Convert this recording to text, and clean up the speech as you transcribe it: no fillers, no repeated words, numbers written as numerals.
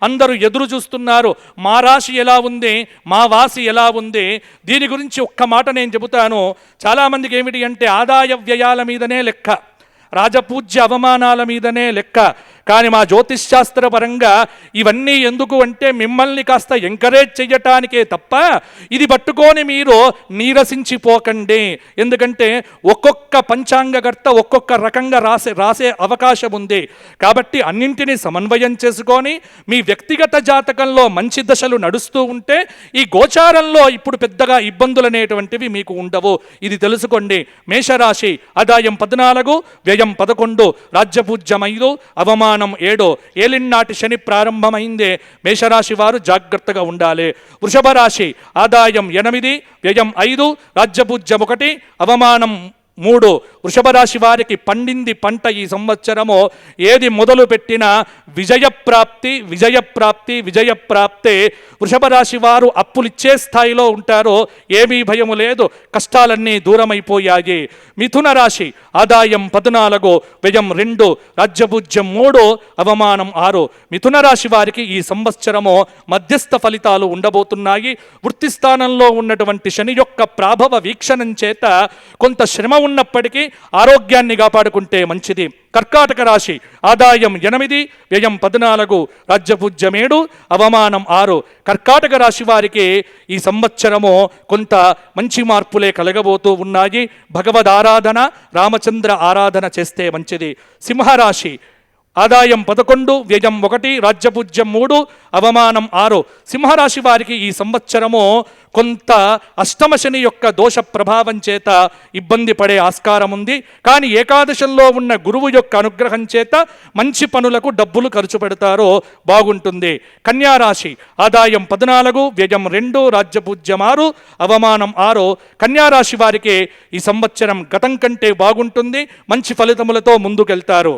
అందరూ ఎదురు చూస్తున్నారు. మా రాశి ఎలా ఉంది, మా వాసి ఎలా ఉంది. దీని గురించి ఒక్క మాట నేను చెబుతాను. చాలామందికి ఏమిటి అంటే ఆదాయ వ్యయాల మీదనే లెక్క, రాజపూజ్య అవమానాల మీదనే లెక్క. కానీ మా జ్యోతిష్శాస్త్ర పరంగా ఇవన్నీ ఎందుకు అంటే మిమ్మల్ని కాస్త ఎంకరేజ్ చెయ్యటానికే తప్ప ఇది పట్టుకొని మీరు నీరసించిపోకండి. ఎందుకంటే ఒక్కొక్క పంచాంగకర్త ఒక్కొక్క రకంగా రాసే అవకాశం ఉంది. కాబట్టి అన్నింటినీ సమన్వయం చేసుకొని మీ వ్యక్తిగత జాతకంలో మంచి దశలు నడుస్తూ ఉంటే ఈ గోచారంలో ఇప్పుడు పెద్దగా ఇబ్బందులు అనేటువంటివి మీకు ఉండవు. ఇది తెలుసుకోండి. మేషరాశి ఆదాయం 14, వ్యయం 11, రాజ్యపూజ్యం 5, అవమానం 7. ఏలినాటి శని ప్రారంభమైందే. మేషరాశి వారు జాగ్రత్తగా ఉండాలి. వృషభ రాశి ఆదాయం 8, వ్యయం 5, రాజ్యపూజ్యం 1, అవమానం 3. వృషభ రాశి వారికి పండింది పంట ఈ సంవత్సరము. ఏది మొదలు పెట్టినా విజయప్రాప్తి విజయప్రాప్తి విజయప్రాప్తే. వృషభ రాశి వారు అప్పులిచ్చే స్థాయిలో ఉంటారో ఏమీ భయము లేదు, కష్టాలన్నీ దూరమైపోయాయి. మిథున రాశి ఆదాయం 14, వ్యయం 2, రాజ్యపూజ్యం 3, అవమానం 6. మిథున రాశి వారికి ఈ సంవత్సరము మధ్యస్థ ఫలితాలు ఉండబోతున్నాయి. వృత్తి స్థానంలో ఉన్నటువంటి శని యొక్క ప్రాభవ వీక్షణం చేత కొంత శ్రమ ఉన్నప్పటికీ ఆరోగ్యాన్ని కాపాడుకుంటే మంచిది. కర్కాటక రాశి ఆదాయం 8, వ్యయం 14, రాజ్యపూజ్యం 7, అవమానం 6. కర్కాటక రాశి వారికి ఈ సంవత్సరము కొంత మంచి మార్పులే కలగబోతూ ఉన్నాయి. భగవద్ ఆరాధన, రామచంద్ర ఆరాధన చేస్తే మంచిది. సింహరాశి ఆదాయం 11, వ్యయం 1, రాజ్యపూజ్యం 3, అవమానం 6. సింహరాశి వారికి ఈ సంవత్సరము కొంత అష్టమ శని యొక్క దోష ప్రభావం చేత ఇబ్బంది పడే ఆస్కారం ఉంది. కానీ ఏకాదశంలో ఉన్న గురువు యొక్క అనుగ్రహం చేత మంచి పనులకు డబ్బులు ఖర్చు పెడతారో బాగుంటుంది. కన్యారాశి ఆదాయం 14, వ్యయం 2, రాజ్యపూజ్యం 6, అవమానం 6. కన్యారాశి వారికి ఈ సంవత్సరం గతం కంటే బాగుంటుంది. మంచి ఫలితములతో ముందుకెళ్తారు.